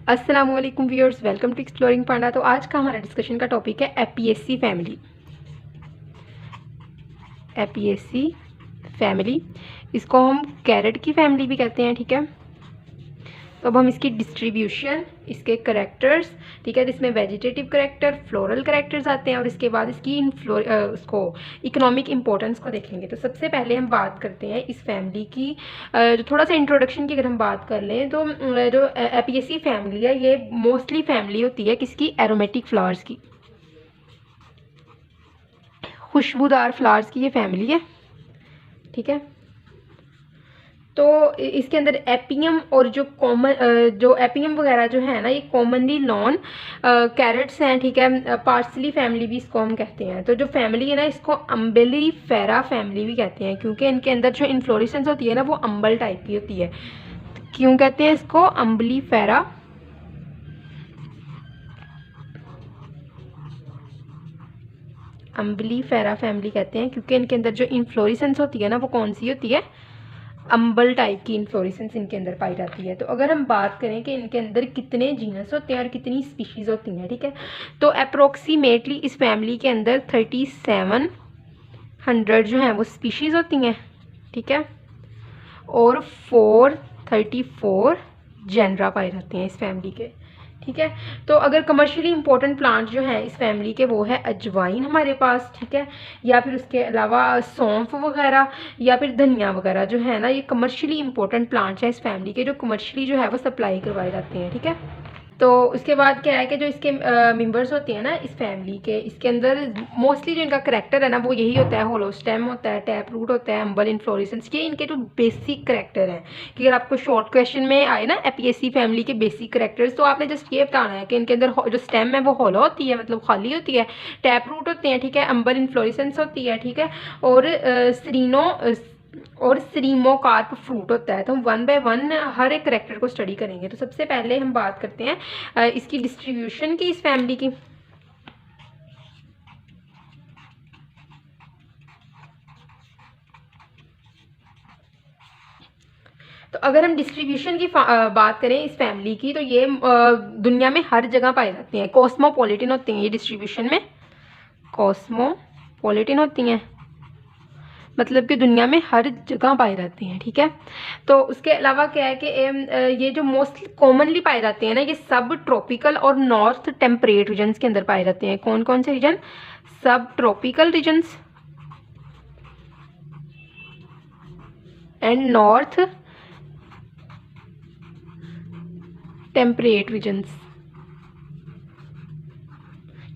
अस्सलामुअलैकुम viewers, welcome to exploring पांडा। तो आज का हमारा डिस्कशन का टॉपिक है एपीएससी फैमिली। एपीएससी फैमिली, इसको हम कैरेट की फैमिली भी कहते हैं, ठीक है। तो अब हम इसकी डिस्ट्रीब्यूशन, इसके करेक्टर्स, ठीक है, जिसमें वेजिटेटिव करेक्टर, फ्लोरल करेक्टर्स आते हैं, और इसके बाद इसकी उसको इकोनॉमिक इंपॉर्टेंस को देखेंगे। तो सबसे पहले हम बात करते हैं इस फैमिली की, जो थोड़ा सा इंट्रोडक्शन की अगर हम बात कर लें तो जो एपीएससी फैमिली है ये मोस्टली फैमिली होती है किसकी, एरोमेटिक फ्लावर्स की, खुशबूदार फ्लावर्स की ये फैमिली है, ठीक है। तो इसके अंदर एपियम और जो कॉमन जो एपियम वगैरह जो है ना, ये कॉमनली नॉन कैरेट्स हैं, ठीक है। पार्सली फैमिली भी इसको हम कहते हैं। तो जो फैमिली है ना, इसको अम्बेलिफेरा फैमिली भी कहते हैं, क्योंकि इनके अंदर जो इन्फ्लोरेसेंस होती है ना वो अम्बल टाइप की होती है। क्यों कहते हैं इसको अम्बलीफेरा? अम्बलीफेरा फैमिली कहते हैं क्योंकि इनके अंदर जो इन्फ्लोरेसेंस होती है ना वो कौन सी होती है, अम्बल टाइप की इन्फ्लोरेसेंस इनके अंदर पाई जाती है। तो अगर हम बात करें कि इनके अंदर कितने जीनस होते हैं और कितनी स्पीशीज़ होती हैं, ठीक है, तो अप्रोक्सीमेटली इस फैमिली के अंदर 3700 जो हैं वो स्पीशीज़ होती हैं, ठीक है, और 434 जेनरा पाए जाते हैं इस फैमिली के, ठीक है। तो अगर कमर्शियली इंपॉर्टेंट प्लांट जो है इस फैमिली के वो है अजवाइन हमारे पास, ठीक है, या फिर उसके अलावा सौंफ वगैरह या फिर धनिया वगैरह जो है ना, ये कमर्शियली इंपॉर्टेंट प्लांट्स हैं इस फैमिली के, जो कमर्शियली जो है वो सप्लाई करवाए जाते हैं, ठीक है। तो उसके बाद क्या है कि जो इसके मेंबर्स होते हैं ना इस फैमिली के, इसके अंदर मोस्टली जो इनका करेक्टर है ना वो यही होता है, होलो स्टेम होता है, टैप रूट होता है, अम्बल इन्फ्लोरेसेंस, ये इनके जो बेसिक करेक्टर हैं। कि अगर आपको शॉर्ट क्वेश्चन में आए ना एपीएससी फैमिली के बेसिक करेक्टर्स, तो आपने जस्ट ये बताना है कि इनके अंदर जो स्टेम है वो होलो होती है, मतलब खाली होती है, टैप रूट होते हैं, ठीक है, अम्बल इन्फ्लोरेसेंस होती है, ठीक है, और सीरीमोकार्प फ्रूट होता है। तो हम वन बाय वन हर एक करेक्टर को स्टडी करेंगे। तो सबसे पहले हम बात करते हैं इसकी डिस्ट्रीब्यूशन की, इस फैमिली की। तो अगर हम डिस्ट्रीब्यूशन की बात करें इस फैमिली की, तो ये दुनिया में हर जगह पाए जाते हैं, कॉस्मोपॉलिटन होते हैं ये डिस्ट्रीब्यूशन में, कॉस्मोपॉलिटन होती हैं, मतलब कि दुनिया में हर जगह पाए जाते हैं, ठीक है। तो उसके अलावा क्या है कि ये जो मोस्टली कॉमनली पाए जाते हैं ना, ये सब ट्रॉपिकल और नॉर्थ टेम्परेट रीजन्स के अंदर पाए जाते हैं। कौन कौन से रीजन? सब tropical regions and north temperate regions,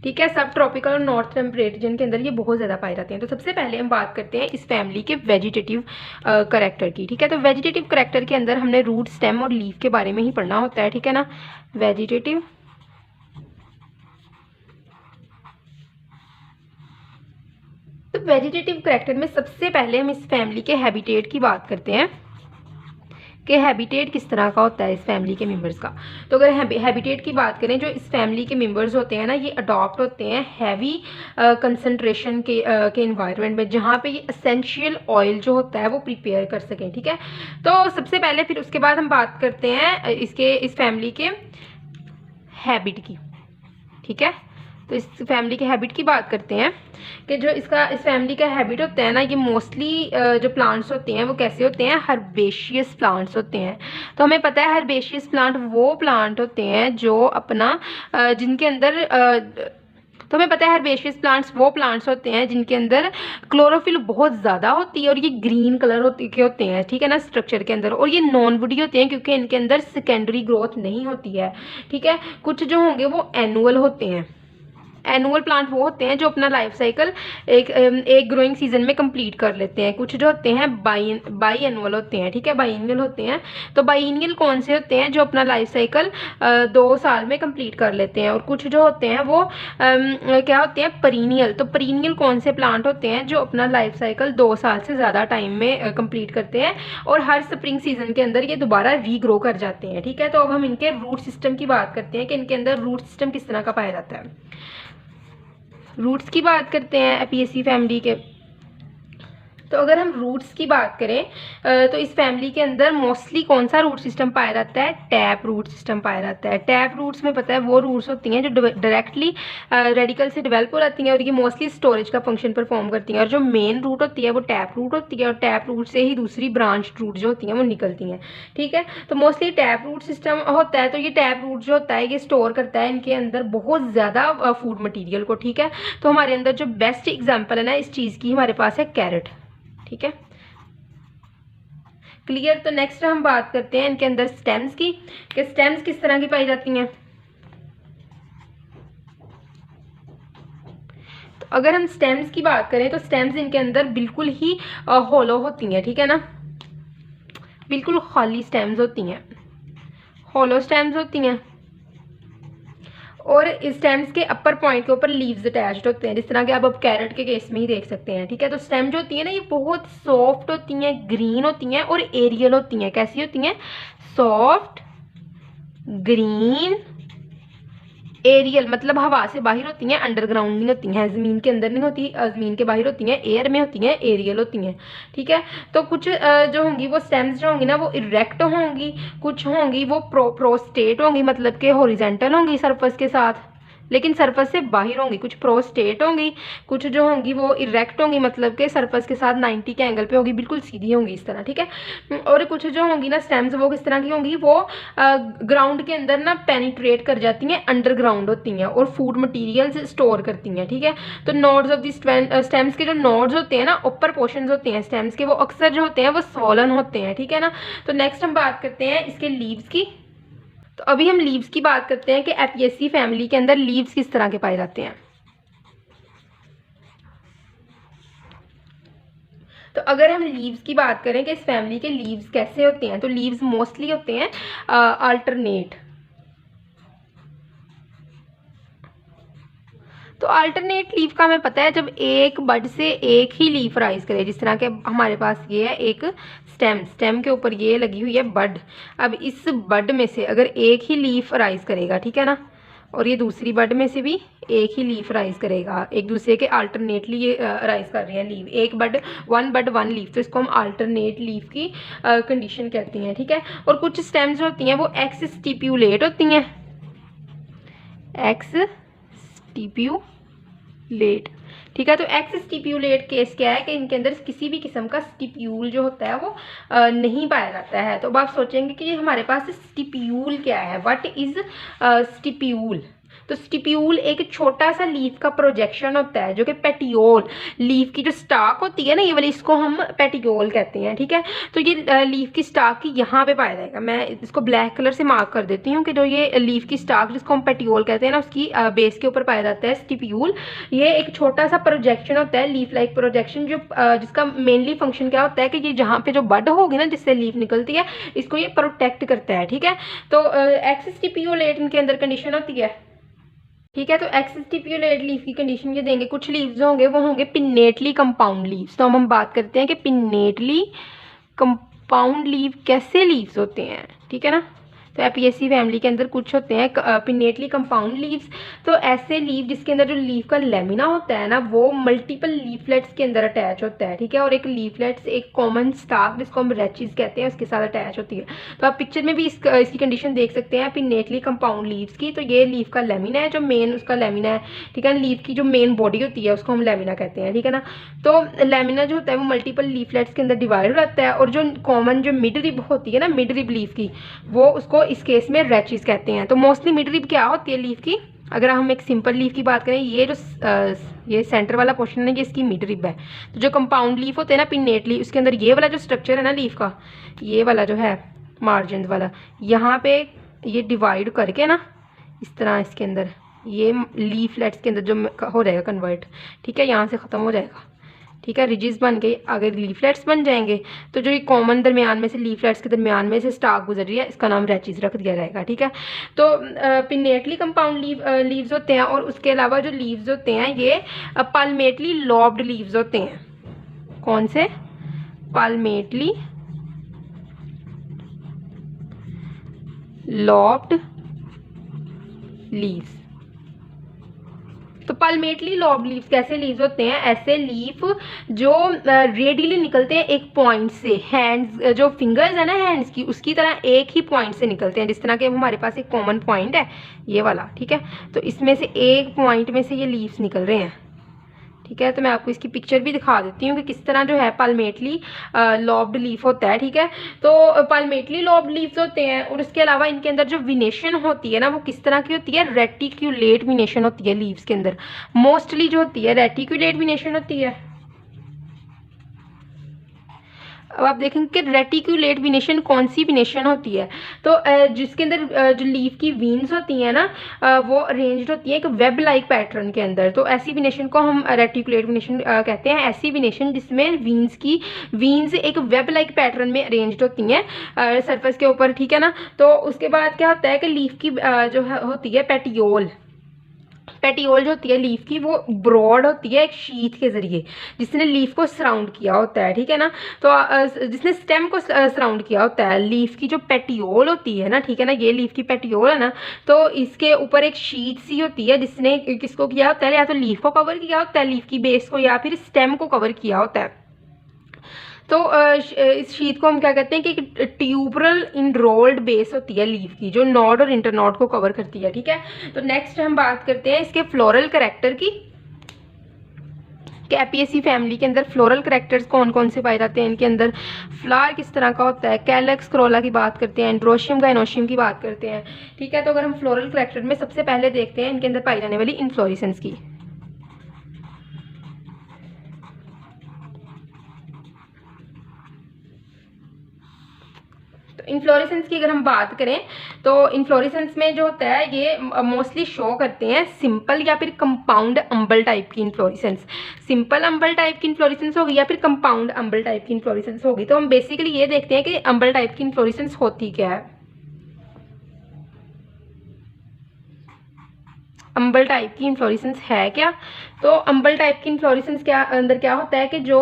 ठीक है। सब ट्रॉपिकल और नॉर्थ टेम्परेट रीजन के अंदर ये बहुत ज़्यादा पाए जाते हैं। तो सबसे पहले हम बात करते हैं इस फैमिली के वेजिटेटिव करेक्टर की, ठीक है। तो वेजिटेटिव करेक्टर के अंदर हमने रूट, स्टेम और लीफ के बारे में ही पढ़ना होता है, ठीक है ना। वेजिटेटिव, तो वेजिटेटिव करेक्टर में सबसे पहले हम इस फैमिली के हैबिटेट की बात करते हैं कि हैबिटेट किस तरह का होता है इस फैमिली के मेंबर्स का। तो अगर हैबिटेट की बात करें, जो इस फैमिली के मेंबर्स होते हैं ना, ये अडॉप्ट होते हैं हैवी कंसंट्रेशन के इन्वायरमेंट में, जहाँ पे ये एसेंशियल ऑयल जो होता है वो प्रिपेयर कर सकें, ठीक है। तो सबसे पहले फिर उसके बाद हम बात करते हैं इस फैमिली के हैबिट की, ठीक है। तो इस फैमिली के हैबिट की बात करते हैं कि जो इस फैमिली का हैबिट होता है ना, ये मोस्टली जो प्लांट्स होते हैं वो कैसे होते हैं, हर्बेशियस प्लांट्स होते हैं। तो हमें पता है हर्बेशियस प्लांट वो प्लांट होते हैं जो अपना जिनके अंदर तो हमें पता है हर्बेशियस प्लांट्स वो प्लांट्स होते हैं जिनके अंदर क्लोरोफिल बहुत ज़्यादा होती है, और ये ग्रीन कलर के होते हैं, ठीक है ना, स्ट्रक्चर के अंदर, और ये नॉन वुडी होते हैं क्योंकि इनके अंदर सेकेंडरी ग्रोथ नहीं होती है, ठीक है। कुछ जो होंगे वो एनुअल होते हैं। एनुअल प्लांट वो होते हैं जो अपना लाइफ साइकिल एक ग्रोइंग सीजन में कंप्लीट कर लेते हैं। कुछ जो होते हैं बाई एनुअल होते हैं, ठीक है, बाइनियल होते हैं। तो बाइनियल कौन से होते हैं, जो अपना लाइफ साइकिल 2 साल में कंप्लीट कर लेते हैं। और कुछ जो होते हैं वो क्या होते हैं, परीनियल। तो परीनियल कौन से प्लांट होते हैं जो अपना लाइफ साइकिल 2 साल से ज़्यादा टाइम में कंप्लीट करते हैं, और हर स्प्रिंग सीजन के अंदर ये दोबारा रीग्रो कर जाते हैं, ठीक है। तो अब हम इनके रूट सिस्टम की बात करते हैं कि इनके अंदर रूट सिस्टम किस तरह का पाया जाता है। रूट्स की बात करते हैं एपीएससी फैमिली के। तो अगर हम रूट्स की बात करें तो इस फैमिली के अंदर मोस्टली कौन सा रूट सिस्टम पाया जाता है? टैप रूट सिस्टम पाया जाता है। टैप रूट्स में पता है वो रूट्स होती हैं जो डायरेक्टली रेडिकल से डेवलप हो जाती हैं और ये मोस्टली स्टोरेज का फंक्शन परफॉर्म करती हैं। और जो मेन रूट होती है वो टैप रूट होती है और टैप रूट से ही दूसरी ब्रांच रूट जो होती हैं वो निकलती हैं। ठीक है, तो मोस्टली टैप रूट सिस्टम होता है। तो ये टैप रूट जो होता है ये स्टोर करता है इनके अंदर बहुत ज़्यादा फूड मटीरियल को। ठीक है, तो हमारे अंदर जो बेस्ट एग्जाम्पल है ना इस चीज़ की हमारे पास है कैरेट। ठीक है, क्लियर। तो नेक्स्ट हम बात करते हैं इनके अंदर स्टेम्स की, कि स्टेम्स किस तरह की पाई जाती हैं। तो अगर हम स्टेम्स की बात करें तो स्टेम्स इनके अंदर बिल्कुल ही होलो होती हैं। ठीक है ना, बिल्कुल खाली स्टेम्स होती हैं, होलो स्टेम्स होती हैं। और इस स्टेम्स के अपर पॉइंट के ऊपर लीव्स अटैच्ड होते हैं, जिस तरह के आप अब कैरेट के केस में ही देख सकते हैं। ठीक है, तो स्टेम जो होती है ना ये बहुत सॉफ्ट होती हैं, ग्रीन होती हैं और एरियल होती हैं। कैसी होती हैं? सॉफ्ट, ग्रीन, एरियल, मतलब हवा से बाहर होती हैं, अंडरग्राउंड नहीं होती हैं, ज़मीन के अंदर नहीं होती, ज़मीन के बाहर होती हैं, एयर में होती हैं, एरियल होती हैं। ठीक है, तो कुछ जो होंगी वो स्टेम्स जो होंगी ना वो इरेक्ट होंगी, कुछ होंगी वो प्रोस्टेट होंगी, मतलब कि हॉरिजेंटल होंगी सरफेस के साथ लेकिन सरफेस से बाहर होंगी। कुछ प्रोस्टेट होंगी, कुछ जो होंगी वो इरेक्ट होंगी, मतलब कि सरफेस के साथ 90 के एंगल पे होगी, बिल्कुल सीधी होंगी इस तरह। ठीक है, और कुछ जो होंगी ना स्टेम्स वो किस तरह की होंगी, वो ग्राउंड के अंदर ना पेनिट्रेट कर जाती हैं, अंडरग्राउंड होती हैं और फूड मटीरियल स्टोर करती हैं। ठीक है, तो नोड्स ऑफ दी स्टेम्स के जो नोड्स होते हैं ना, ऊपर पोर्शन होते हैं स्टेम्स के, वो अक्सर जो होते हैं वो स्वॉलन होते हैं। ठीक है ना, तो नेक्स्ट हम बात करते हैं इसके लीव्स की। तो अभी हम लीव्स की बात करते हैं कि एपियेसी फैमिली के अंदर लीव्स किस तरह के पाए जाते हैं। तो अगर हम लीव्स की बात करें कि इस फैमिली के लीव्स कैसे होते हैं, तो लीव्स मोस्टली होते हैं अल्टरनेट। तो अल्टरनेट लीफ का हमें पता है जब एक बड से एक ही लीफ राइज करे, जिस तरह के हमारे पास ये है एक स्टेम के ऊपर ये लगी हुई है बड। अब इस बड में से अगर एक ही लीफ राइज करेगा, ठीक है ना, और ये दूसरी बड में से भी एक ही लीफ राइज करेगा, एक दूसरे के अल्टरनेटली ये राइज कर रहे हैं लीफ, एक बड वन लीफ, तो इसको हम अल्टरनेट लीफ की कंडीशन कहते हैं। ठीक है, और कुछ स्टेम्स होती हैं वो एक्स स्टिप्यूलेट होती हैं, एक्स स्टिप्यूलेट। ठीक है, तो एक्स स्टिप्यूलेट केस क्या है कि इनके अंदर किसी भी किस्म का स्टिप्यूल जो होता है वो नहीं पाया जाता है। तो अब आप सोचेंगे कि हमारे पास स्टिप्यूल क्या है, व्हाट इज स्टिप्यूल। तो स्टिप्यूल एक छोटा सा लीफ का प्रोजेक्शन होता है जो कि पेटियोल, लीफ की जो स्टाक होती है ना ये वाली, इसको हम पेटियोल कहते हैं। ठीक है, तो ये लीफ की स्टाक की यहाँ पे पाया जाएगा। मैं इसको ब्लैक कलर से मार्क कर देती हूँ कि जो ये लीफ की स्टाक जिसको हम पेटियोल कहते हैं ना उसकी बेस के ऊपर पाया जाता है स्टिप्यूल। ये एक छोटा सा प्रोजेक्शन होता है, लीफ लाइक प्रोजेक्शन, जो जिसका मेनली फंक्शन क्या होता है कि ये जहाँ पे जो बड होगी ना जिससे लीफ निकलती है इसको ये प्रोटेक्ट करता है। ठीक है, तो एक्स स्टिप्यूलेट इनके अंदर कंडीशन होती है। ठीक है, तो एक्स स्टिप्यूलेट लीफ की कंडीशन ये देंगे। कुछ लीव्स होंगे वो होंगे पिन्नेटली कंपाउंड लीव्स। तो हम बात करते हैं कि पिन्नेटली कंपाउंड लीव कैसे लीव्स होते हैं। ठीक है ना, तो एपियेसी फैमिली के अंदर कुछ होते हैं पिन्नेटली कंपाउंड लीव्स। तो ऐसे लीव जिसके अंदर जो लीफ का लेमिना होता है ना वो मल्टीपल लीफलेट्स के अंदर अटैच होता है। ठीक है, और एक लीफलेट्स एक कॉमन स्टाक जिसको हम रेचिस कहते हैं उसके साथ अटैच होती है। तो आप पिक्चर में भी इसकी कंडीशन देख सकते हैं पिन्नेटली कंपाउंड लीव्स की। तो ये लीफ का लेमिना है, जो मेन उसका लेमिना है। ठीक है, लीफ की जो मेन बॉडी होती है उसको हम लेमिना कहते हैं। ठीक है ना, तो लेमिना जो होता है वो मल्टीपल लीफलेट्स के अंदर डिवाइड हो जाता है, और जो कॉमन जो मिड रिब होती है ना, मिड रिब लीफ की, वो उसको इस केस में रेचिस कहते हैं। तो मोस्टली मिड रिब क्या होती है लीफ की, अगर हम एक सिंपल लीफ की बात करें, ये जो ये सेंटर वाला पोर्शन है ये इसकी मिड रिब है। तो जो कंपाउंड लीफ होते हैं ना पिन्नेटली, उसके अंदर ये वाला जो स्ट्रक्चर है ना लीफ का, ये वाला जो है मार्जिन वाला, यहाँ पे ये डिवाइड करके ना इस तरह इसके अंदर ये लीफलेट्स के अंदर जो हो जाएगा कन्वर्ट। ठीक है, यहाँ से ख़त्म हो जाएगा। ठीक है, रिजिस बन गई, अगर लीफलेट्स बन जाएंगे तो जो ये कॉमन दरमियान में से लीफलेट्स के दरमियान में से स्टाक गुजर रही है इसका नाम रेचिस रख दिया जाएगा। ठीक है, तो पिन्नेटली कंपाउंड लीव्स होते हैं, और उसके अलावा जो लीव्स होते हैं ये पाल्मेटली लॉब्ड लीव्स होते हैं। कौन से? पाल्मेटली लॉब्ड लीव्स। तो पाल्मेटली लॉब्ड लीव्स कैसे लीव्स होते हैं? ऐसे लीफ जो रेडियली निकलते हैं एक पॉइंट से, हैंड्स जो फिंगर्स है ना हैंड्स की, उसकी तरह एक ही पॉइंट से निकलते हैं। जिस तरह के हमारे पास एक कॉमन पॉइंट है ये वाला, ठीक है, तो इसमें से एक पॉइंट में से ये लीव्स निकल रहे हैं, ठीक है। तो मैं आपको इसकी पिक्चर भी दिखा देती हूँ कि किस तरह जो है पाल्मेटली लॉब्ड लीफ होता है, ठीक है। तो पाल्मेटली लॉब्ड लीव्स होते हैं और उसके अलावा इनके अंदर जो विनेशन होती है ना वो किस तरह की होती है? रेटिक्यूलेट विनेशन होती है लीव्स के अंदर, मोस्टली जो होती है रेटिक्यूलेट विनेशन होती है। अब आप देखेंगे कि रेटिक्यूलेट विनेशन कौन सी विनेशन होती है? तो जिसके अंदर जो लीफ की वीन्स होती हैं ना वो अरेंज्ड होती है एक वेब लाइक पैटर्न के अंदर। तो ऐसी विनेशन को हम रेटिक्यूलेट विनेशन कहते हैं। ऐसी विनेशन जिसमें वीन्स एक वेब लाइक पैटर्न में अरेंज्ड होती हैं सरफेस के ऊपर, ठीक है ना। तो उसके बाद क्या होता है कि लीफ की जो होती है पेटियोल जो होती है लीफ की वो ब्रॉड होती है एक शीथ के जरिए जिसने लीफ को सराउंड किया होता है, ठीक है ना। तो जिसने स्टेम को सराउंड किया होता है, लीफ की जो पेटियोल होती है ना, ठीक है ना, ये लीफ की पेटियोल है ना, तो इसके ऊपर एक शीथ सी होती है जिसने किसको किया होता है? या तो लीफ को कवर किया होता है, लीफ की बेस को, या फिर स्टेम को कवर किया होता है। तो इस शीट को हम क्या कहते हैं कि ट्यूबरल इनरोल्ड बेस होती है लीफ की, जो नॉड और इंटरनॉड को कवर करती है, ठीक है। तो नेक्स्ट हम बात करते हैं इसके फ्लोरल कैरेक्टर की। एपियेसी फैमिली के अंदर फ्लोरल कैरेक्टर्स कौन कौन से पाए जाते हैं? इनके अंदर फ्लावर किस तरह का होता है, कैलक्स क्रोला की बात करते हैं, एंड्रोशियम गाइनोशियम की बात करते हैं, ठीक है। तो अगर हम फ्लोरल कैरेक्टर में सबसे पहले देखते हैं इनके अंदर पाई जाने वाली इन्फ्लोरेसेंस की। इन्फ्लोरेसेंस की अगर हम बात करें तो इन्फ्लोरेसेंस में जो होता है ये मोस्टली शो करते हैं सिंपल या फिर कंपाउंड अम्बल टाइप की इन्फ्लोरेसेंस। सिंपल अम्बल टाइप की इन्फ्लोरेसेंस होगी या फिर कंपाउंड अम्बल टाइप की इन्फ्लोरेसेंस होगी। तो हम बेसिकली ये देखते हैं कि अम्बल टाइप की इन्फ्लोरेसेंस होती क्या है। अम्बल टाइप की इन्फ्लोरेसेंस है क्या? तो अम्बल टाइप की इन्फ्लोरेसेंस क्या अंदर क्या होता है कि जो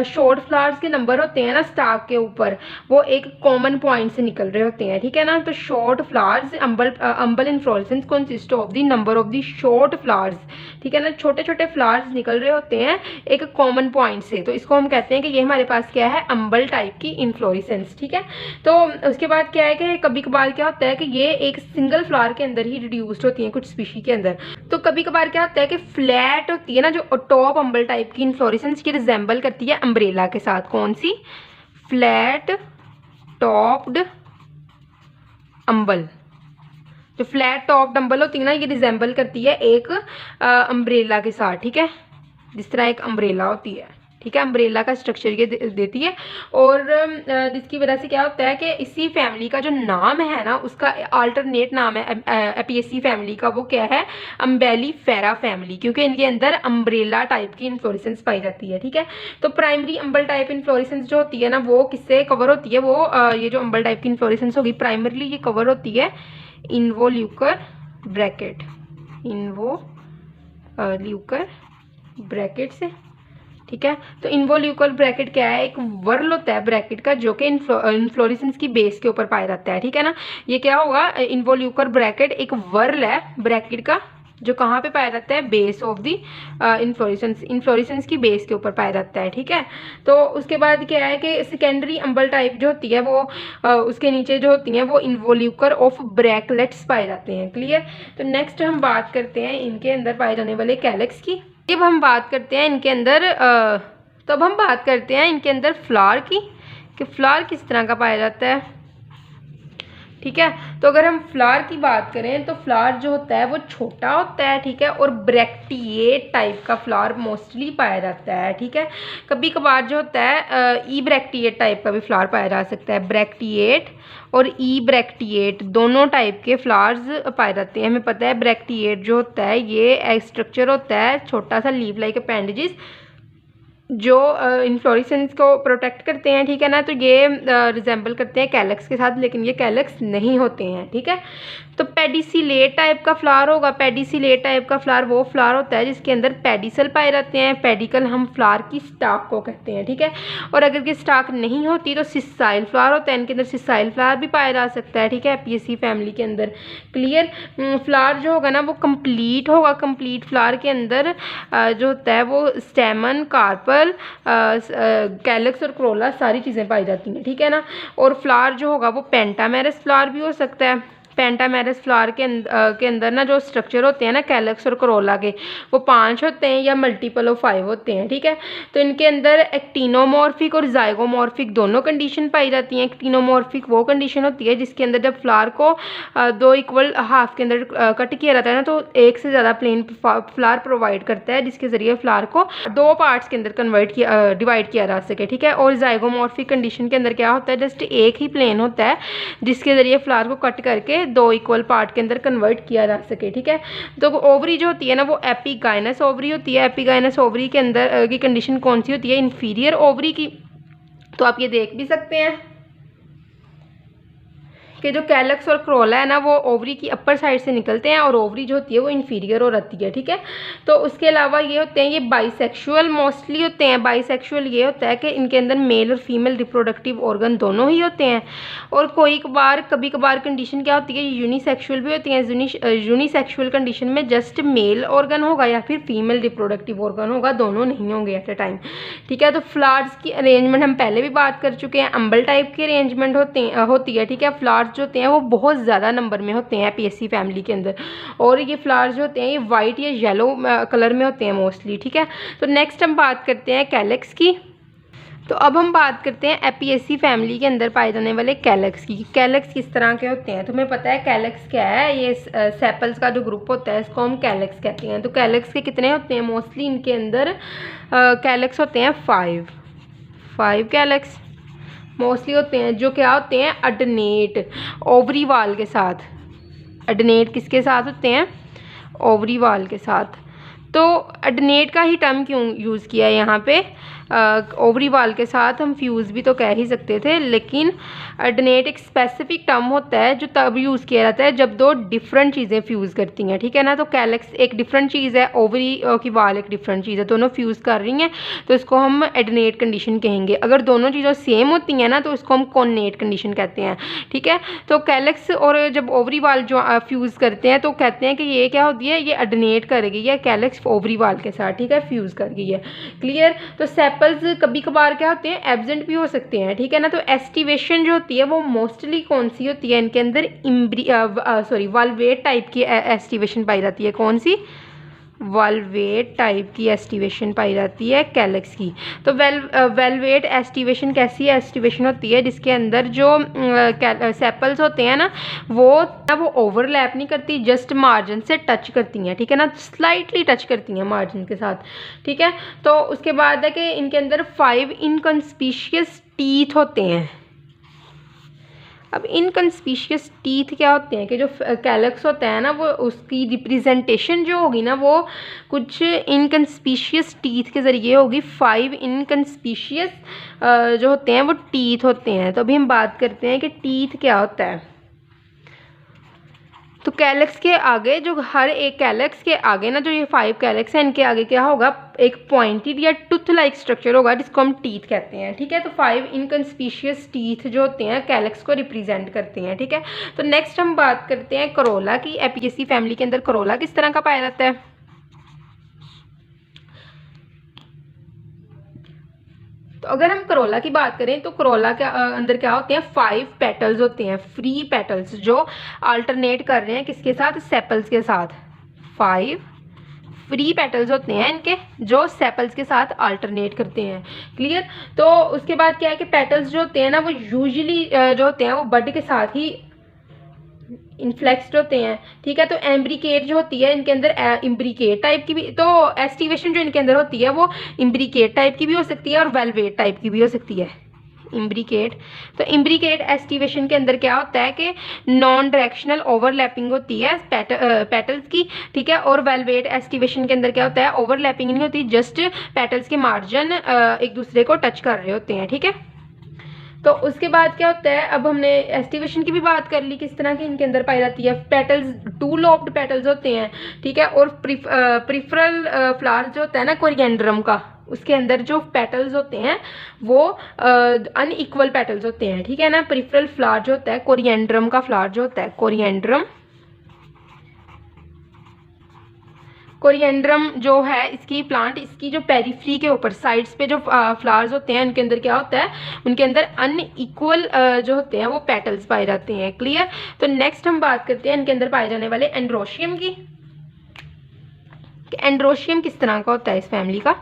शॉर्ट फ्लावर्स के नंबर होते हैं ना स्टाक के ऊपर, वो एक कॉमन पॉइंट से निकल रहे होते हैं, ठीक है ना। तो शॉर्ट फ्लावर्स अम्बल inflorescence consist of the number of the short flowers, ठीक है ना। छोटे छोटे फ्लावर्स निकल रहे होते हैं एक कॉमन पॉइंट से, तो इसको हम कहते हैं कि ये हमारे पास क्या है? अम्बल टाइप की इन्फ्लोरेसेंस, ठीक है। तो उसके बाद क्या है कि कभी कभार क्या होता है कि ये एक सिंगल फ्लावर के अंदर ही रिड्यूस्ड होती है कुछ स्पीशी के अंदर। तो कभी कभार क्या होता है कि फ्लैट होती है ना जो टॉप अम्बल टाइप की इन्फ्लोरेसेंस की रिजेंबल करती है अम्ब्रेला के साथ। कौन सी? फ्लैट टॉप्ड अम्बल। जो फ्लैट टॉप्ड अम्बल होती है ना ये रिजेंबल करती है एक अम्ब्रेला के साथ, ठीक है, जिस तरह एक अम्ब्रेला होती है, ठीक है। अम्ब्रेला का स्ट्रक्चर ये देती है और जिसकी वजह से क्या होता है कि इसी फैमिली का जो नाम है ना उसका अल्टरनेट नाम है एपियेसी फैमिली का, वो क्या है? अम्बेलिफेरा फैमिली, क्योंकि इनके अंदर अम्ब्रेला टाइप की इन्फ्लोरेसेंस पाई जाती है, ठीक है। तो प्राइमरी अम्बल टाइप इन्फ्लोरेसेंस जो होती है ना वो किससे कवर होती है? वो ये जो अम्बल टाइप की इन्फ्लोरेसेंस होगी प्राइमरली ये कवर होती है इन्वोल्यूकर ब्रैकेट, इन्वोल्यूकर ब्रैकेट से, ठीक है। तो इन्वोल्यूकर ब्रैकेट क्या है? एक वर्ल होता है ब्रैकेट का जो कि इन्फ्लोरेसेंस की बेस के ऊपर पाया जाता है, ठीक है ना। ये क्या होगा? इन्वोल्यूकर ब्रैकेट एक वर्ल है ब्रैकेट का जो कहाँ पे पाया जाता है? बेस ऑफ दी इन्फ्लोरेसेंस की बेस के ऊपर पाया जाता है, ठीक है। तो उसके बाद क्या है कि सेकेंडरी अम्बल टाइप जो होती है वो उसके नीचे जो होती हैं वो इन्वोल्यूकर ऑफ ब्रैकलेट्स पाए जाते हैं। क्लियर? तो नेक्स्ट हम बात करते हैं इनके अंदर पाए जाने वाले कैलेक्स की। अब हम बात करते हैं इनके अंदर फ्लावर की, कि फ्लावर किस तरह का पाया जाता है, ठीक है। तो अगर हम फ्लावर की बात करें तो फ्लावर जो होता है वो छोटा होता है, ठीक है, और ब्रैक्टिएट टाइप का फ्लावर मोस्टली पाया जाता है, ठीक है। कभी कभार जो होता है ई ब्रैक्टिएट टाइप का भी फ्लावर पाया जा सकता है। ब्रैक्टिएट और ई ब्रैक्टिएट दोनों टाइप के फ्लावर्स पाए जाते हैं। हमें पता है ब्रैक्टिएट जो होता है ये एक स्ट्रक्चर होता है छोटा सा लीव लाइक अपेंडेजेस जो इन्फ्लोरेसेंस को प्रोटेक्ट करते हैं, ठीक है ना। तो ये रिजेंबल करते हैं कैलक्स के साथ, लेकिन ये कैलक्स नहीं होते हैं, ठीक है। तो पेडिसिलेट टाइप का फ्लावर होगा। पेडिसिलेट टाइप का फ्लावर वो फ्लावर होता है जिसके अंदर पेडिसल पाए जाते हैं। पेडिकल हम फ्लावर की स्टाक को कहते हैं, ठीक है। और अगर ये स्टाक नहीं होती तो सिसाइल फ्लावर होता है, इनके अंदर सिसाइल फ्लावर भी पाया जा सकता है, ठीक है, एपियेसी फैमिली के अंदर। क्लियर। फ्लावर जो होगा ना वो कंप्लीट होगा। कंप्लीट फ्लावर के अंदर जो होता है वो स्टेमन, कार्पल, कैलक्स और क्रोला सारी चीज़ें पाई जाती हैं, ठीक है ना। और फ्लावर जो होगा वो पेंटामेरस फ्लावर भी हो सकता है। पेंटामेरस फ्लावर के अंदर ना जो स्ट्रक्चर होते हैं ना कैलक्स और करोला के, वो 5 होते हैं या मल्टीपल ऑफ 5 होते हैं, ठीक है। तो इनके अंदर एक्टिनोमॉर्फिक और जाइगोमॉर्फिक दोनों कंडीशन पाई जाती हैं। एक्टिनोमॉर्फिक वो कंडीशन होती है जिसके अंदर जब फ्लावर को 2 इक्वल हाफ के अंदर कट किया जाता है ना, तो एक से ज़्यादा प्लेन फ्लावर प्रोवाइड करता है जिसके ज़रिए फ्लावर को 2 पार्ट्स के अंदर डिवाइड किया जा सके, ठीक है। और जाइगोमॉर्फिक कंडीशन के अंदर क्या होता है, जस्ट एक ही प्लेन होता है जिसके ज़रिए फ्लावर को कट करके 2 इक्वल पार्ट के अंदर कन्वर्ट किया जा सके, ठीक है। तो ओवरी जो होती है ना वो एपिगाइनस ओवरी होती है। एपिगाइनस ओवरी के अंदर की कंडीशन कौन सी होती है, इन्फीरियर ओवरी की। तो आप ये देख भी सकते हैं कि जो कैलक्स और क्रोला है ना वो ओवरी की अपर साइड से निकलते हैं और ओवरी जो होती है वो इन्फीरियर हो रहती है, ठीक है। तो उसके अलावा ये होते हैं, ये बाइसेक्सुअल मोस्टली होते हैं। बाइसेक्सुअल ये होता है कि इनके अंदर मेल और फीमेल रिप्रोडक्टिव ऑर्गन दोनों ही होते हैं। और कभी कभार कंडीशन क्या होती है, यूनिसेक्सुअल भी होती है। यूनिसेक्सुअल कंडीशन में जस्ट मेल ऑर्गन होगा या फिर फीमेल रिप्रोडक्टिव ऑर्गन होगा, दोनों नहीं होंगे एट अ टाइम, ठीक है। तो फ्लावर्स की अरेंजमेंट हम पहले भी बात कर चुके हैं। अम्बल टाइप की अरेंजमेंट होती है, ठीक है। फ्लावर्स जो होते हैं वो बहुत ज़्यादा नंबर में होते हैं एपियेसी फैमिली के अंदर, और ये फ्लावर्स जो होते हैं ये वाइट या येलो कलर में होते हैं मोस्टली, ठीक है। तो नेक्स्ट हम बात करते हैं कैलक्स की। तो अब हम बात करते हैं एपियेसी फैमिली के अंदर पाए जाने वाले कैलक्स की। कैलक्स किस तरह के होते हैं, तुम्हें पता है कैलक्स क्या है? ये सेपल्स का जो ग्रुप होता है इसको हम कैलक्स कहते हैं। तो कैलक्स के कितने होते हैं, मोस्टली इनके अंदर कैलक्स होते हैं 5 कैलक्स मोस्टली होते हैं, जो क्या होते हैं अडनेट ओवरी वाल के साथ। अडनेट किसके साथ होते हैं, ओवरी वाल के साथ। तो अडनेट का ही टर्म क्यों यूज़ किया है यहाँ पे, ओवरी वाल के साथ हम फ्यूज़ भी तो कह ही सकते थे, लेकिन अडनेट एक स्पेसिफिक टर्म होता है जो तब यूज़ किया जाता है जब 2 डिफरेंट चीज़ें फ्यूज़ करती हैं, ठीक है ना। तो कैलक्स एक डिफरेंट चीज़ है, ओवरी की वाल एक डिफरेंट चीज़ है, दोनों फ्यूज़ कर रही हैं तो इसको हम एडनेट कंडीशन कहेंगे। अगर दोनों चीज़ें सेम होती हैं ना तो इसको हम कोनेट कंडीशन कहते हैं, ठीक है। तो कैलक्स और जब ओवरी वाल जो फ्यूज़ करते हैं तो कहते हैं कि ये क्या होती है, ये एडनेट कर गई है कैलक्स ओवरी वाल के साथ, ठीक है, फ्यूज़ कर गई है। क्लियर। तो सेपल्स कभी कभार क्या होते हैं एब्सेंट भी हो सकते हैं, ठीक है ना। तो एस्टिवेशन जो होती है वो मोस्टली कौन सी होती है, इनके अंदर वाल्वेट टाइप की एस्टिवेशन पाई जाती है। कौन सी, वाल्वेट टाइप की एस्टिवेशन पाई जाती है कैलक्स की। तो वेलवेट एस्टिवेशन कैसी एस्टिवेशन होती है, जिसके अंदर जो सेपल्स होते हैं ना वो ओवरलैप नहीं करती, जस्ट मार्जिन से टच करती हैं, ठीक है ना, स्लाइटली टच करती हैं मार्जिन के साथ, ठीक है। तो उसके बाद है कि इनके अंदर 5 इनकंस्पीशियस टीथ होते हैं। अब इनकंस्पीशियस टीथ क्या होते हैं कि जो कैलक्स होता है ना वो उसकी रिप्रेजेंटेशन जो होगी ना वो कुछ इनकंस्पीशियस टीथ के ज़रिए होगी। 5 इनकंस्पीशियस जो होते हैं वो टीथ होते हैं। तो अभी हम बात करते हैं कि टीथ क्या होता है। तो कैलक्स के आगे जो हर एक कैलक्स के आगे ना जो ये 5 कैलक्स हैं इनके आगे क्या होगा, एक पॉइंटेड या टूथ लाइक स्ट्रक्चर होगा जिसको हम टीथ कहते हैं, ठीक है। तो 5 इनकंस्पीशियस टीथ जो होते हैं कैलक्स को रिप्रेजेंट करते हैं, ठीक है। तो नेक्स्ट हम बात करते हैं करोला की। एपियेसी फैमिली के अंदर करोला किस तरह का पाया जाता है। तो अगर हम करोला की बात करें तो करोला के अंदर क्या होते हैं 5 पेटल्स होते हैं, फ्री पेटल्स जो अल्टरनेट कर रहे हैं किसके साथ, सेपल्स के साथ। 5 फ्री पेटल्स होते हैं इनके जो सेपल्स के साथ अल्टरनेट करते हैं। क्लियर। तो उसके बाद क्या है कि पेटल्स जो होते हैं ना वो यूजुअली जो होते हैं वो बड के साथ ही इन्फ्लेक्स्ड होते हैं, ठीक है। तो एम्ब्रिकेट जो होती है इनके अंदर इम्ब्रिकेट टाइप की भी, तो एस्टिवेशन जो इनके अंदर होती है वो इम्ब्रिकेट टाइप की भी हो सकती है और वेलवेट टाइप की भी हो सकती है। इम्ब्रिकेट। तो इम्ब्रिकेट एस्टिवेशन के अंदर क्या होता है कि नॉन डायरेक्शनल ओवरलैपिंग होती है पेटल्स की, ठीक है। और वेलवेट एस्टिवेशन के अंदर क्या होता है, ओवरलैपिंग नहीं होती, जस्ट पेटल्स के मार्जिन एक दूसरे को टच कर रहे होते हैं, ठीक है। तो उसके बाद क्या होता है, अब हमने एस्टिवेशन की भी बात कर ली, किस तरह की इनके अंदर पाई जाती है। पेटल्स 2 लॉब्ड पेटल्स होते हैं, ठीक है। और प्रिफरल फ्लावर्स जो होता है ना कोरिएंड्रम का, उसके अंदर जो पेटल्स होते हैं वो अनइक्वल पेटल्स होते हैं, ठीक है ना। प्रिफरल फ्लावर जो होता है कोरिएंड्रम का, फ्लावर जो होता है कोरिएंड्रम जो है इसकी प्लांट, इसकी जो पेरिफ्री के ऊपर साइड्स पे जो फ्लावर्स होते हैं उनके अंदर क्या होता है, उनके अंदर अनइक्वल जो होते हैं वो पेटल्स पाए जाते हैं। क्लियर। तो नेक्स्ट हम बात करते हैं इनके अंदर पाए जाने वाले एंड्रोशियम की। एंड्रोशियम किस तरह का होता है इस फैमिली का।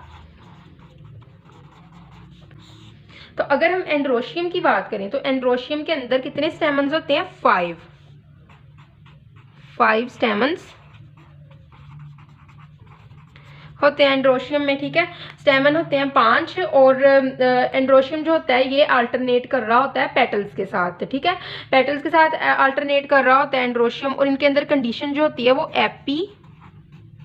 तो अगर हम एंड्रोशियम की बात करें तो एंड्रोशियम के अंदर कितने स्टेमन्स होते हैं, 5 स्टेमन्स होते हैं एंड्रोशियम में, ठीक है। स्टेमन होते हैं 5 और एंड्रोशियम जो होता है ये अल्टरनेट कर रहा होता है पेटल्स के साथ, ठीक है। पेटल्स के साथ अल्टरनेट कर रहा होता है एंड्रोशियम, और इनके अंदर कंडीशन जो होती है वो एपीगाइनस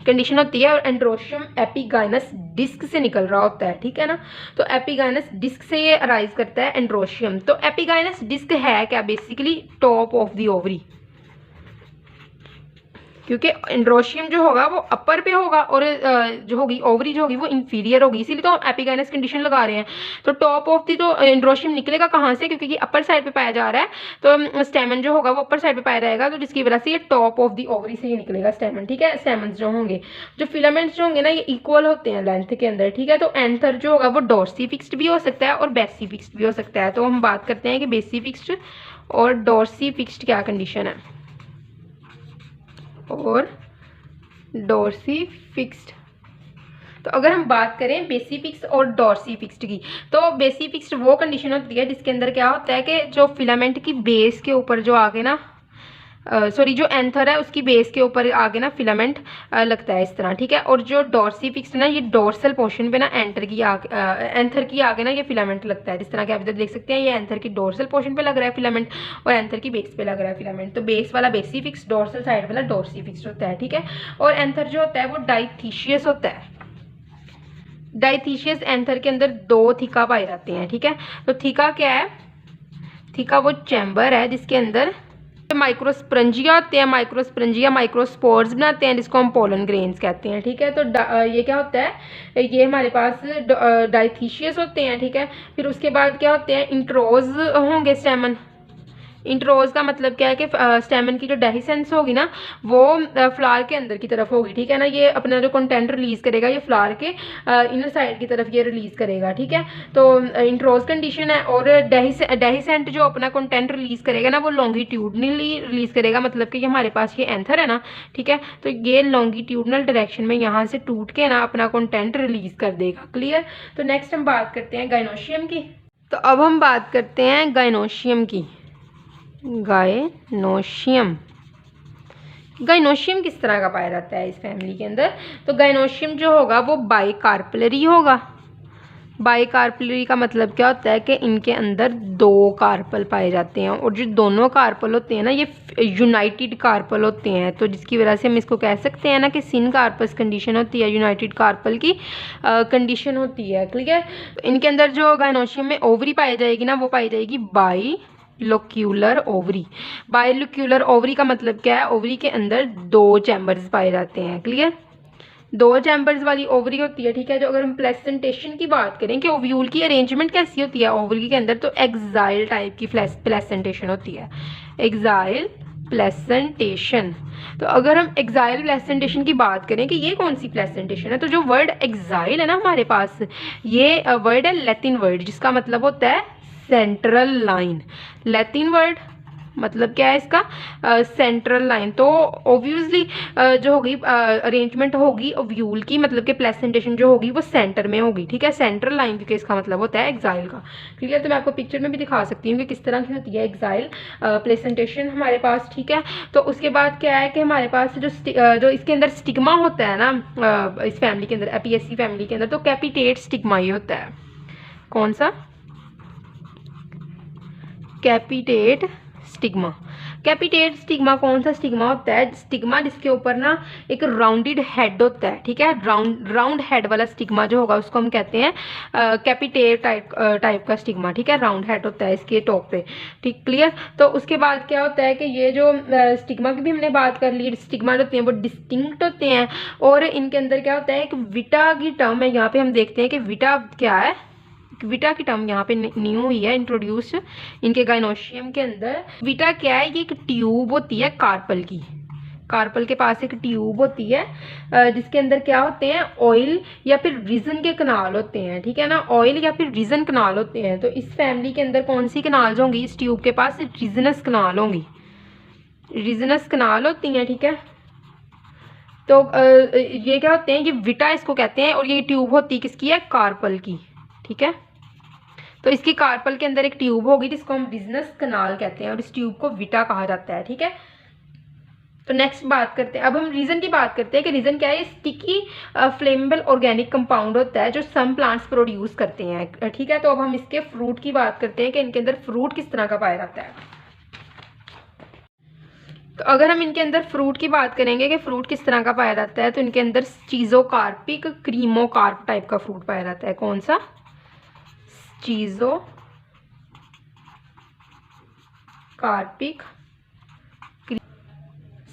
कंडीशन होती है, और एंड्रोशियम एपीगाइनस डिस्क से निकल रहा होता है, ठीक है ना। तो एपीगाइनस डिस्क से ये अराइज करता है एंड्रोशियम। तो एपीगाइनस डिस्क है क्या, basically top of the ovary, क्योंकि एंड्रोशियम जो होगा वो अपर पे होगा और जो होगी ओवरी जो होगी वो इंफीरियर होगी, इसीलिए तो एपीगाइनस कंडीशन लगा रहे हैं। तो टॉप ऑफ दी तो एंड्रोशियम निकलेगा कहाँ से, क्योंकि अपर साइड पे पाया जा रहा है, तो स्टेमन जो होगा वो अपर साइड पे पाया जाएगा, तो जिसकी वजह से ये टॉप ऑफ दी ओवरी से ही निकलेगा स्टेमन, ठीक है। स्टेमन्स जो होंगे, जो फिलामेंट्स जो होंगे ना ये इक्वल होते हैं लेंथ के अंदर, ठीक है। तो एंथर जो होगा वो डॉर्सी फिक्स्ड भी हो सकता है और बेसी फिक्स्ड भी हो सकता है। तो हम बात करते हैं कि बेसी फिक्स्ड और डॉर्सी फिक्स्ड क्या कंडीशन है, और डॉर्सी फिक्स्ड। तो अगर हम बात करें बेसी फिक्स्ड और डॉर्सी फिक्स्ड की, तो बेसी फिक्स्ड वो कंडीशन होती है जिसके अंदर क्या होता है कि जो फिलामेंट की बेस के ऊपर जो आगे ना जो एंथर है उसकी बेस के ऊपर आगे ना फिलामेंट लगता है इस तरह, ठीक है। और जो डॉर्सी फिक्स्ड ना ये डोर्सल पोर्शन पे ना एंथर की आगे ना ये फिलामेंट लगता है, जिस तरह के आप इधर देख सकते हैं, ये एंथर की डोर्सल पोर्शन पे लग रहा है फिलामेंट और एंथर की बेस पे लग रहा है फिलामेंट। तो बेस वाला बेसी फिक्स्ड, डोर्सल साइड वाला डॉर्सी फिक्स्ड होता है, ठीक है। और एंथर जो होता है वो डाइथीशियस होता है। डाइथीशियस एंथर के अंदर 2 थीका पाए जाते हैं, ठीक है। तो थीका क्या है, थीका वो चैम्बर है जिसके अंदर माइक्रोस्प्रंजिया होते हैं, माइक्रोस्प्रंजिया माइक्रोस्पोर्स बनाते हैं जिसको हम पोलन ग्रेन्स कहते हैं, ठीक है। तो ये क्या होता है, ये हमारे पास डाइथीशियस होते हैं, ठीक है। फिर उसके बाद क्या होते हैं, इंट्रोज होंगे स्टेमन। इंट्रोज का मतलब क्या है कि स्टेमन की जो डेहिसेंस होगी ना वो फ्लावर के अंदर की तरफ होगी, ठीक है ना। ये अपना जो कंटेंट रिलीज करेगा ये फ्लावर के इनर साइड की तरफ ये रिलीज करेगा, ठीक है। तो इंट्रोज कंडीशन है। और डेहिसेंट जो अपना कंटेंट रिलीज करेगा ना वो लॉन्गिट्यूडनली रिलीज करेगा, मतलब कि ये हमारे पास ये एंथर है ना, ठीक है। तो ये लॉन्गिट्यूडनल डायरेक्शन में यहाँ से टूट के ना अपना कंटेंट रिलीज कर देगा। क्लियर। तो नेक्स्ट हम बात करते हैं गायनोशियम की। तो अब हम बात करते हैं गायनोशियम की। गायनोशियम किस तरह का पाया जाता है इस फैमिली के अंदर। तो गायनोशियम जो होगा वो बाइकार्पलरी होगा। बाइकार्पलरी का मतलब क्या होता है कि इनके अंदर 2 कार्पल पाए जाते हैं, और जो दोनों कार्पल होते हैं ना ये यूनाइटेड कार्पल होते हैं, तो जिसकी वजह से हम इसको कह सकते हैं ना कि सिन कार्पस कंडीशन होती है, यूनाइटेड कार्पल की कंडीशन होती है। क्लियर। इनके अंदर जो गायनोशियम में ओवरी पाई जाएगी ना वो पाई जाएगी बाइलोक्यूलर ओवरी। बाइलोक्यूलर ओवरी का मतलब क्या है, ओवरी के अंदर 2 चैम्बर्स पाए जाते हैं। क्लियर। 2 चैम्बर्स वाली ओवरी होती है, ठीक है। जो अगर हम प्लेसेंटेशन की बात करें कि ओव्यूल की अरेंजमेंट कैसी होती है ओवरी के अंदर, तो एक्साइल टाइप की प्लेसेंटेशन होती है, एक्साइल प्लेसेंटेशन। तो अगर हम एक्साइल प्लेसेंटेशन की बात करें कि ये कौन सी प्लेसेंटेशन है, तो जो वर्ड एक्साइल है ना हमारे पास, ये वर्ड है लैटिन वर्ड जिसका मतलब होता है सेंट्रल लाइन। लैटिन वर्ड मतलब क्या है इसका, सेंट्रल लाइन। तो ऑब्वियसली जो होगी अरेंजमेंट होगी ओव्यूल की, मतलब कि प्लेसेंटेशन जो होगी वो सेंटर में होगी, ठीक है, सेंट्रल लाइन के इसका मतलब होता है एक्साइल का। क्लियर? तो मैं आपको पिक्चर में भी दिखा सकती हूँ कि किस तरह की होती है एक्साइल प्लेसेंटेशन हमारे पास, ठीक है। तो उसके बाद क्या है कि हमारे पास जो इसके अंदर स्टिग्मा होता है ना, इस फैमिली के अंदर, एपीएससी फैमिली के अंदर, तो कैपिटेट स्टिग्मा ये होता है। कौन सा? कैपिटेट स्टिग्मा। कैपिटेट स्टिग्मा कौन सा स्टिग्मा होता है? स्टिग्मा जिसके ऊपर ना एक राउंडेड हेड होता है, ठीक है, राउंड हेड वाला स्टिग्मा जो होगा उसको हम कहते हैं कैपिटेट टाइप का स्टिग्मा, ठीक है, राउंड हेड होता है इसके टॉप पे, ठीक। क्लियर? तो उसके बाद क्या होता है कि ये जो स्टिग्मा की भी हमने बात कर ली, स्टिग्मा होते हैं वो डिस्टिंक्ट होते हैं, और इनके अंदर क्या होता है, एक विटा की टर्म है, यहाँ पे हम देखते हैं कि विटा क्या है, विटा की टर्म यहाँ पे न्यू हुई है, इंट्रोड्यूस इनके गाइनोशियम के अंदर। विटा क्या है? ये एक ट्यूब होती है कार्पल की, कार्पल के पास एक ट्यूब होती है जिसके अंदर क्या होते हैं, ऑयल या फिर रीजन के कनाल होते हैं, ठीक है ना, ऑयल या फिर रीजन कनाल होते हैं। तो इस फैमिली के अंदर कौन सी कनाल होंगी? इस ट्यूब के पास रीजनस कनाल होंगी, रीजनस कनाल होती हैं, ठीक है। तो ये क्या होते हैं, ये विटा इसको कहते हैं, और ये ट्यूब होती है किसकी है? कार्पल की, ठीक है। तो इसकी कार्पल के अंदर एक ट्यूब होगी जिसको हम रीजनस कनाल कहते हैं, और इस ट्यूब को विटा कहा जाता है, ठीक है। तो नेक्स्ट बात करते हैं, अब हम रीजन की बात करते हैं कि रीजन क्या है। स्टिकी फ्लेमेबल ऑर्गेनिक कंपाउंड होता है जो सम प्लांट्स प्रोड्यूस करते हैं, ठीक है। तो अब हम इसके फ्रूट की बात करते हैं कि इनके अंदर फ्रूट किस तरह का पाया जाता है। तो अगर हम इनके अंदर फ्रूट की बात करेंगे कि फ्रूट किस तरह का पाया जाता है, तो इनके अंदर चीजोकार्पिक क्रीमोकार्प टाइप का फ्रूट पाया जाता है। कौन सा?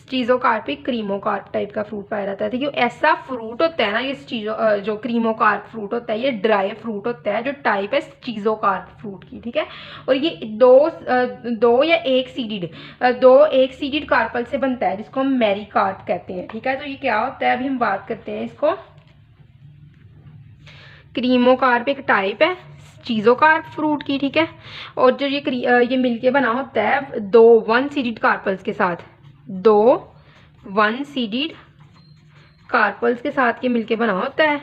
चीजोकार्पिक क्रीमोकार्प टाइप का फ्रूट पाया जाता है। देखिए ऐसा फ्रूट होता है ना, ये जो क्रीमोकार्प फ्रूट होता है, ये ड्राई फ्रूट होता है जो टाइप है चीजोकार्प फ्रूट की, ठीक है। और ये दो या एक सीडेड कार्पल से बनता है जिसको हम मैरीकार्प कहते हैं, ठीक है। तो ये क्या होता है, अभी हम बात करते हैं इसको। क्रीमोकार्प एक टाइप है चीजोकार्प फ्रूट की, ठीक है। और जो ये मिलके बना होता है दो वन सीडेड कार्पल्स के साथ, दो वन सीडेड कार्पल्स के साथ ये मिलके बना होता है,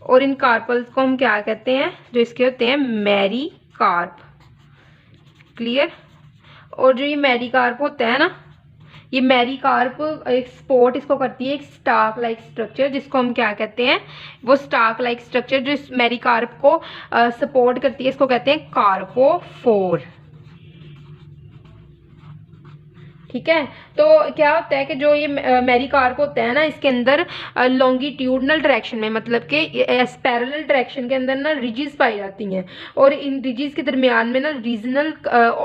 और इन कार्पल्स को हम क्या कहते हैं, जो इसके होते हैं मैरीकार्प। क्लियर? और जो ये मैरीकार्प होता है ना, ये मैरीकार्प एक सपोर्ट इसको करती है एक स्टाक लाइक स्ट्रक्चर, जिसको हम क्या कहते हैं, वो स्टाक लाइक स्ट्रक्चर जो इस मैरीकार्प को सपोर्ट करती है इसको कहते हैं कार्पोफोर, ठीक है। तो क्या होता है कि जो ये मैरीकार्प होता है ना, इसके अंदर लॉन्गिट्यूडनल डायरेक्शन में, मतलब कि पैरेलल डायरेक्शन के अंदर ना रिजिज पाई जाती हैं, और इन रिजिज के दरमियान में ना रीजनल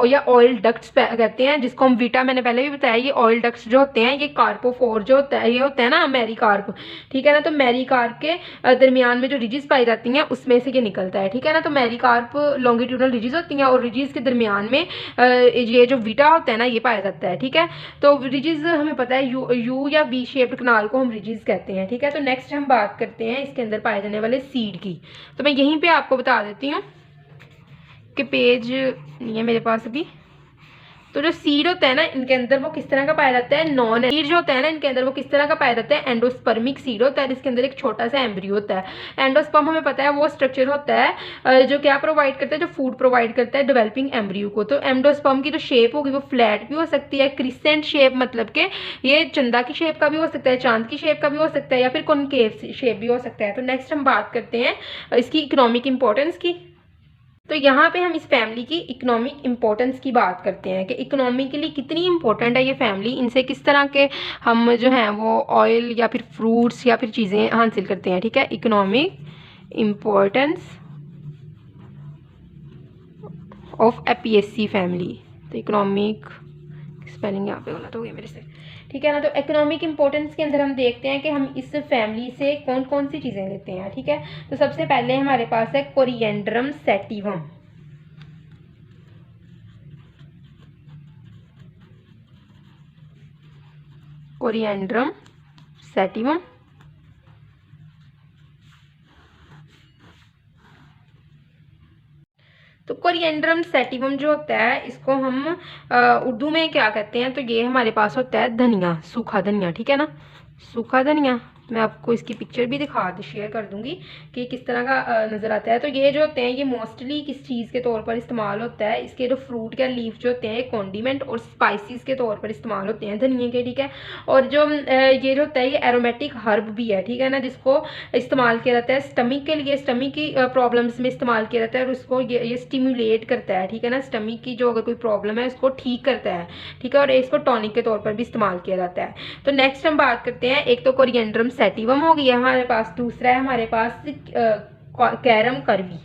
या ऑयल डक्ट्स कहते हैं, जिसको हम विटा, मैंने पहले भी बताया, ये ऑयल डक्ट्स जो होते हैं ये कार्पोफोर जो होता है, ये होता है ना मैरीकार्प, ठीक है ना। तो मैरीकार्प के दरमियान में जो रिजिज पाई जाती हैं उसमें से ये निकलता है, ठीक है ना। तो मैरीकार्प लॉन्गिट्यूडनल रिजिज होती हैं, और रिजिज के दरमियान में ये जो विटा होता है ना ये पाया जाता है, ठीक है। तो रिजिज हमें पता है यू या वी शेप्ड कनाल को हम रिजिज कहते हैं, ठीक है। तो नेक्स्ट हम बात करते हैं इसके अंदर पाए जाने वाले सीड की। तो मैं यहीं पे आपको बता देती हूँ कि पेज नहीं है मेरे पास अभी। तो जो सीड होता है ना इनके अंदर वो किस तरह का पाया जाता है, नॉन सीड जो होता है ना इनके अंदर वो किस तरह का पाया जाता है, एंडोस्पर्मिक सीड होता है, जिसके अंदर एक छोटा सा एम्ब्रियो होता है। एंडोस्पर्म हमें पता है वो स्ट्रक्चर होता है जो क्या प्रोवाइड करता है, जो फूड प्रोवाइड करता है डेवलपिंग एम्ब्रियो को। तो एंडोस्पर्म की जो शेप होगी वो फ्लैट भी हो सकती है, क्रिसेंट शेप, मतलब कि ये चंदा की शेप का भी हो सकता है, चांद की शेप का भी हो सकता है, या फिर कॉनकेव शेप भी हो सकता है। तो नेक्स्ट हम बात करते हैं इसकी इकोनॉमिक इंपॉर्टेंस की। तो यहाँ पे हम इस फैमिली की इकोनॉमिक इम्पोर्टेंस की बात करते हैं कि इकोनॉमिकली कितनी इंपॉर्टेंट है ये फैमिली, इनसे किस तरह के हम जो हैं वो ऑयल या फिर फ्रूट्स या फिर चीज़ें हासिल करते हैं, ठीक है। Economic importance of APSC family. तो इकोनॉमिक स्पेलिंग यहाँ पे गलत हो गया मेरे से, ठीक है ना। तो इकोनॉमिक इंपॉर्टेंस के अंदर हम देखते हैं कि हम इस फैमिली से कौन कौन सी चीज़ें लेते हैं, ठीक है। तो सबसे पहले हमारे पास है कोरिएंड्रम सैटिवम। Coriandrum sativum. तो कोरिएंड्रम सैटिवम जो होता है इसको हम उर्दू में क्या कहते हैं, तो ये हमारे पास होता है धनिया, सूखा धनिया, ठीक है ना, सूखा धनिया। मैं आपको इसकी पिक्चर भी शेयर कर दूंगी कि किस तरह का नज़र आता है। तो ये जो होते हैं ये मोस्टली किस चीज़ के तौर पर इस्तेमाल होता है, इसके जो फ्रूट के लीफ जो होते हैं कॉन्डिमेंट और स्पाइसेस के तौर पर इस्तेमाल होते हैं धनिए के, ठीक है। और जो ये जो होता है ये एरोमेटिक हर्ब भी है, ठीक है ना, जिसको इस्तेमाल किया जाता है स्टमक के लिए, स्टमक की प्रॉब्लम्स में इस्तेमाल किया जाता है और उसको ये स्टिमुलेट करता है, ठीक है ना, स्टमक की जो अगर कोई प्रॉब्लम है उसको ठीक करता है, ठीक है। और इसको टॉनिक के तौर पर भी इस्तेमाल किया जाता है। तो नेक्स्ट हम बात करते हैं, एक तो कोरिएंड्रम सैटिवम हो गया हमारे पास, दूसरा है हमारे पास कैरम करवी,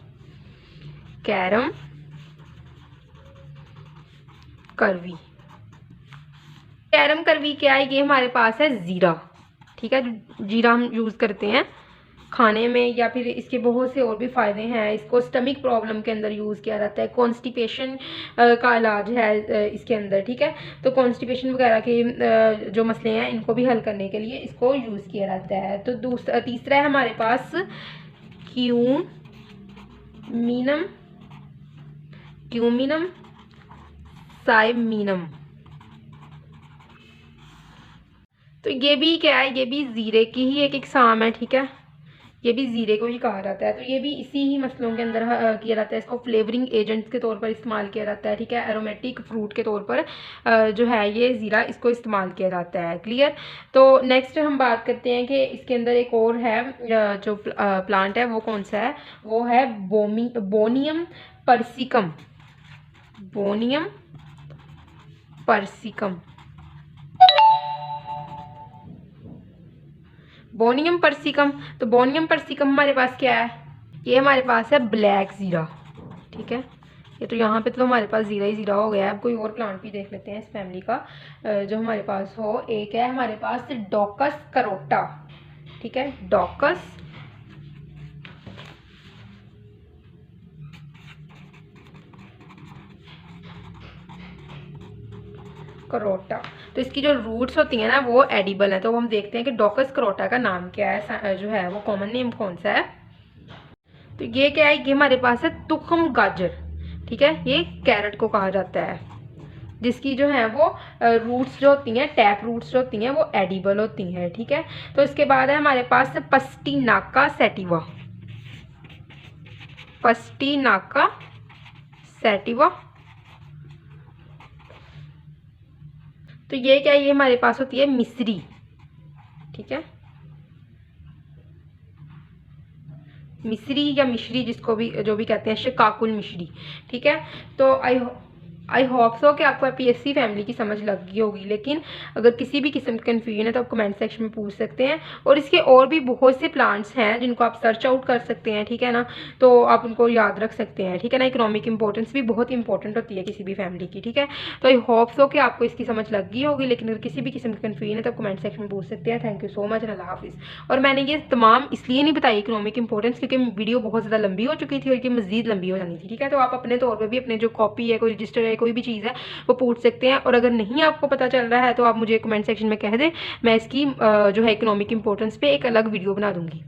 कैरम करवी। कैरम करवी क्या है, ये हमारे पास है जीरा, ठीक है, जीरा हम यूज करते हैं खाने में, या फिर इसके बहुत से और भी फ़ायदे हैं। इसको स्टमक प्रॉब्लम के अंदर यूज़ किया जाता है, कॉन्स्टिपेशन का इलाज है इसके अंदर, ठीक है। तो कॉन्स्टिपेशन वगैरह के जो मसले हैं इनको भी हल करने के लिए इसको यूज़ किया जाता है। तो तीसरा है हमारे पास क्यूमिनम, क्यूमिनम साइमिनम। तो ये भी क्या है, ये भी ज़ीरे की ही एक इकसाम है, ठीक है, ये भी ज़ीरे को ही कहा जाता है। तो ये भी इसी ही मसलों के अंदर किया जाता है, इसको फ्लेवरिंग एजेंट्स के तौर पर इस्तेमाल किया जाता है, ठीक है। एरोमेटिक फ्रूट के तौर पर जो है ये ज़ीरा, इसको इस्तेमाल किया जाता है, क्लियर। तो नेक्स्ट हम बात करते हैं कि इसके अंदर एक और है जो प्लांट है वो कौन सा है, वो है बोनियम पर्सिकम, बोनियम पर्सिकम। बोनियम पर्सिकम, तो बोनियम पर्सिकम हमारे पास क्या है, ये हमारे पास है ब्लैक ज़ीरा, ठीक है। ये तो यहाँ पे तो हमारे पास ज़ीरा ही ज़ीरा हो गया है। अब कोई और प्लांट भी देख लेते हैं इस फैमिली का जो हमारे पास हो। एक है हमारे पास डॉकस करोटा, ठीक है, डॉकस करोटा। तो इसकी जो रूट्स होती हैं ना वो एडिबल है। तो हम देखते हैं कि डॉकस करोटा का नाम क्या है, जो है वो कॉमन नेम कौन सा है। तो ये क्या है, ये हमारे पास है तुखम गाजर, ठीक है, ये कैरेट को कहा जाता है, जिसकी जो है वो रूट्स जो होती हैं, टैप रूट्स जो होती हैं वो एडिबल होती हैं, ठीक है। तो इसके बाद है हमारे पास पस्टिनाका सैटिवा, पस्टिनाका सैटिवा। तो ये क्या है, ये हमारे पास होती है मिश्री, ठीक है, मिश्री या मिश्री जिसको भी जो भी कहते हैं, शिकाकुल मिश्री, ठीक है। तो आई होप सो कि आपको एपीएससी फैमिली की समझ लग गई होगी। लेकिन अगर किसी भी किस्म की कन्फ्यूजन है तो आप कमेंट सेक्शन में पूछ सकते हैं। और इसके और भी बहुत से प्लांट्स हैं जिनको आप सर्च आउट कर सकते हैं, ठीक है ना, तो आप उनको याद रख सकते हैं, ठीक है ना। इकोनॉमिक इंपॉर्टेंस भी बहुत इंपॉर्टेंट होती है किसी भी फैमिली की, ठीक है। तो आई होप सो कि आपको इसकी समझ लग गई होगी। लेकिन अगर किसी भी किस्म की कन्फ्यूजन है तो आप कमेंट सेक्शन में पूछ सकते हैं। थैंक यू सो मच, अल्लाह हाफिज़। और मैंने ये तमाम इसलिए नहीं बताई इकोनॉमिक इंपॉर्टेंस क्योंकि वीडियो बहुत ज़्यादा लंबी हो चुकी थी और ये मज़ीद लंबी हो जानी थी, ठीक है। तो आप अपने तौर पर भी अपने जो कॉपी है, कोई रजिस्टर है, कोई भी चीज़ है वो पूछ सकते हैं। और अगर नहीं आपको पता चल रहा है तो आप मुझे कमेंट सेक्शन में कह दें, मैं इसकी जो है इकोनॉमिक इंपॉर्टेंस पे एक अलग वीडियो बना दूंगी।